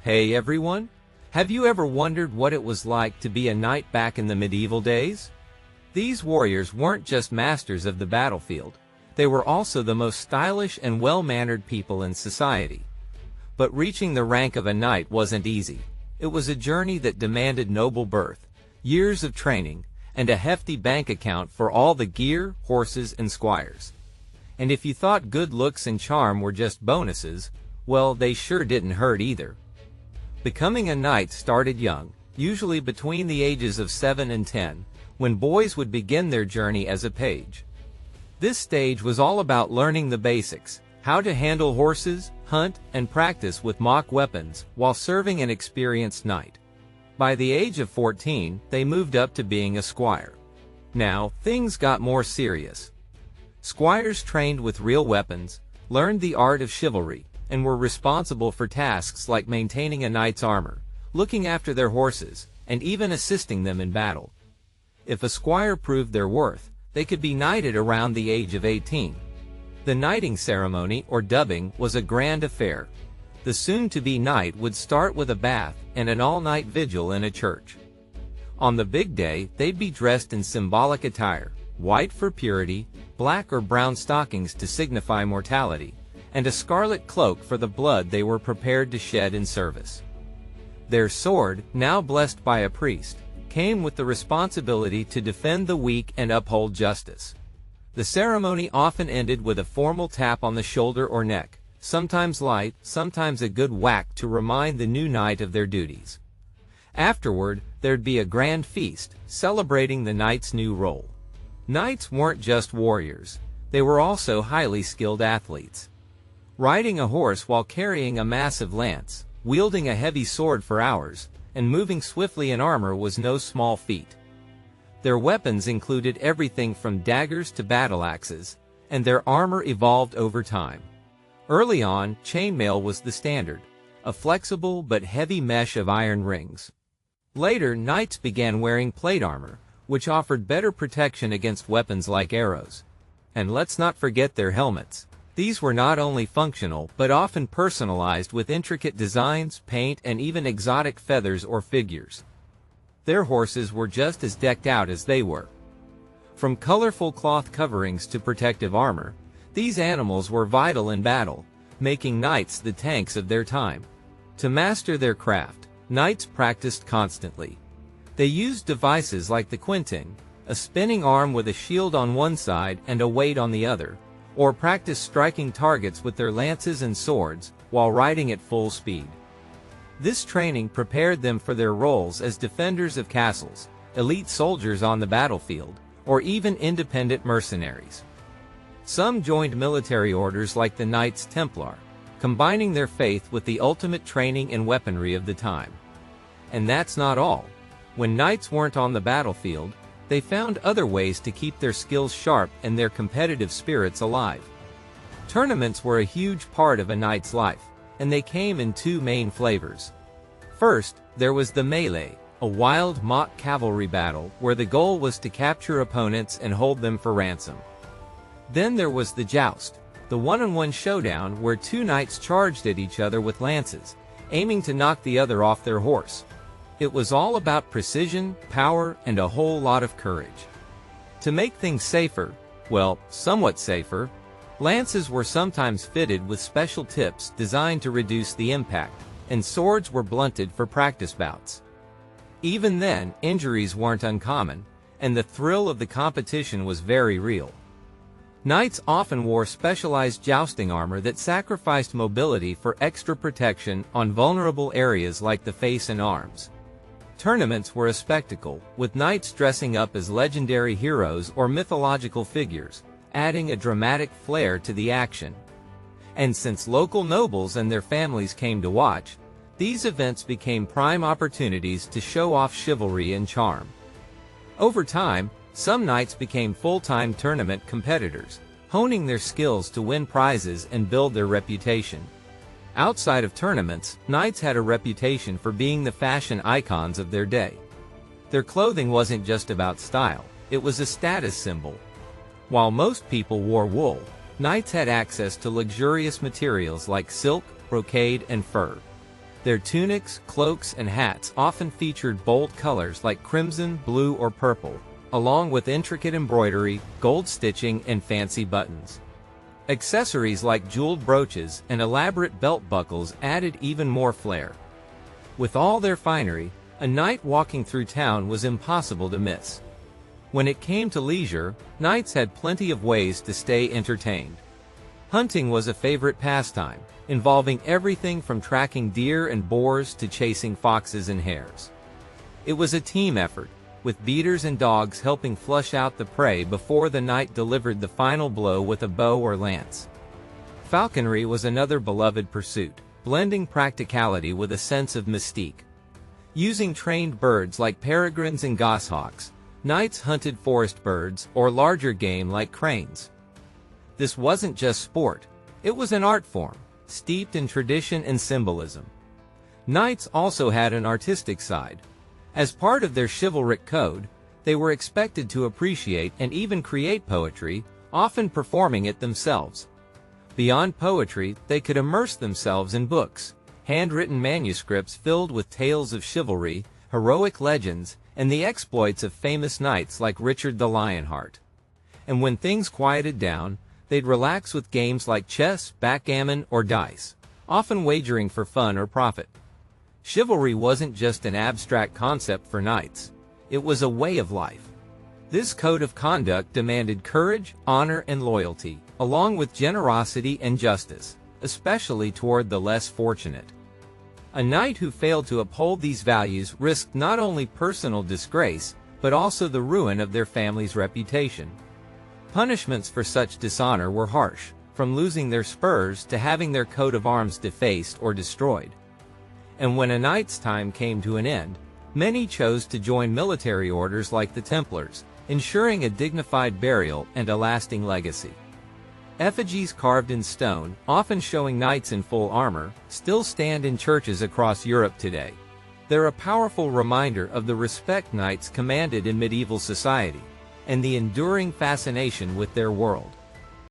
Hey everyone! Have you ever wondered what it was like to be a knight back in the medieval days? These warriors weren't just masters of the battlefield, they were also the most stylish and well-mannered people in society. But reaching the rank of a knight wasn't easy. It was a journey that demanded noble birth, years of training, and a hefty bank account for all the gear, horses, and squires. And if you thought good looks and charm were just bonuses, well, they sure didn't hurt either. Becoming a knight started young, usually between the ages of 7 and 10, when boys would begin their journey as a page. This stage was all about learning the basics, how to handle horses, hunt, and practice with mock weapons while serving an experienced knight. By the age of 14, they moved up to being a squire. Now, things got more serious. Squires trained with real weapons, learned the art of chivalry, and were responsible for tasks like maintaining a knight's armor, looking after their horses, and even assisting them in battle. If a squire proved their worth, they could be knighted around the age of 18. The knighting ceremony, or dubbing, was a grand affair. The soon-to-be knight would start with a bath and an all-night vigil in a church. On the big day, they'd be dressed in symbolic attire, white for purity, black or brown stockings to signify mortality, and a scarlet cloak for the blood they were prepared to shed in service. Their sword, now blessed by a priest, came with the responsibility to defend the weak and uphold justice. The ceremony often ended with a formal tap on the shoulder or neck, sometimes light, sometimes a good whack to remind the new knight of their duties. Afterward, there'd be a grand feast, celebrating the knight's new role. Knights weren't just warriors, they were also highly skilled athletes. Riding a horse while carrying a massive lance, wielding a heavy sword for hours, and moving swiftly in armor was no small feat. Their weapons included everything from daggers to battle axes, and their armor evolved over time. Early on, chainmail was the standard, a flexible but heavy mesh of iron rings. Later, knights began wearing plate armor, which offered better protection against weapons like arrows. And let's not forget their helmets. These were not only functional, but often personalized with intricate designs, paint, and even exotic feathers or figures. Their horses were just as decked out as they were. From colorful cloth coverings to protective armor, these animals were vital in battle, making knights the tanks of their time. To master their craft, knights practiced constantly. They used devices like the quinting, a spinning arm with a shield on one side and a weight on the other, or practice striking targets with their lances and swords while riding at full speed. This training prepared them for their roles as defenders of castles, elite soldiers on the battlefield, or even independent mercenaries. Some joined military orders like the Knights Templar, combining their faith with the ultimate training and weaponry of the time. And that's not all. When knights weren't on the battlefield, they found other ways to keep their skills sharp and their competitive spirits alive. Tournaments were a huge part of a knight's life, and they came in two main flavors. First, there was the melee, a wild mock cavalry battle where the goal was to capture opponents and hold them for ransom. Then there was the joust, the one-on-one showdown where two knights charged at each other with lances, aiming to knock the other off their horse. It was all about precision, power, and a whole lot of courage. To make things safer, well, somewhat safer, lances were sometimes fitted with special tips designed to reduce the impact, and swords were blunted for practice bouts. Even then, injuries weren't uncommon, and the thrill of the competition was very real. Knights often wore specialized jousting armor that sacrificed mobility for extra protection on vulnerable areas like the face and arms. Tournaments were a spectacle, with knights dressing up as legendary heroes or mythological figures, adding a dramatic flair to the action. And since local nobles and their families came to watch, these events became prime opportunities to show off chivalry and charm. Over time, some knights became full-time tournament competitors, honing their skills to win prizes and build their reputation. Outside of tournaments, knights had a reputation for being the fashion icons of their day. Their clothing wasn't just about style, it was a status symbol. While most people wore wool, knights had access to luxurious materials like silk, brocade, and fur. Their tunics, cloaks, and hats often featured bold colors like crimson, blue, or purple, along with intricate embroidery, gold stitching, and fancy buttons. Accessories like jeweled brooches and elaborate belt buckles added even more flair. With all their finery, a knight walking through town was impossible to miss. When it came to leisure, knights had plenty of ways to stay entertained. Hunting was a favorite pastime, involving everything from tracking deer and boars to chasing foxes and hares. It was a team effort, with beaters and dogs helping flush out the prey before the knight delivered the final blow with a bow or lance. Falconry was another beloved pursuit, blending practicality with a sense of mystique. Using trained birds like peregrines and goshawks, knights hunted forest birds or larger game like cranes. This wasn't just sport, it was an art form, steeped in tradition and symbolism. Knights also had an artistic side. As part of their chivalric code, they were expected to appreciate and even create poetry, often performing it themselves. Beyond poetry, they could immerse themselves in books, handwritten manuscripts filled with tales of chivalry, heroic legends, and the exploits of famous knights like Richard the Lionheart. And when things quieted down, they'd relax with games like chess, backgammon, or dice, often wagering for fun or profit. Chivalry wasn't just an abstract concept for knights, it was a way of life. This code of conduct demanded courage, honor, and loyalty, along with generosity and justice, especially toward the less fortunate. A knight who failed to uphold these values risked not only personal disgrace, but also the ruin of their family's reputation. Punishments for such dishonor were harsh, from losing their spurs to having their coat of arms defaced or destroyed. And when a knight's time came to an end, many chose to join military orders like the Templars, ensuring a dignified burial and a lasting legacy. Effigies carved in stone, often showing knights in full armor, still stand in churches across Europe today. They're a powerful reminder of the respect knights commanded in medieval society, and the enduring fascination with their world.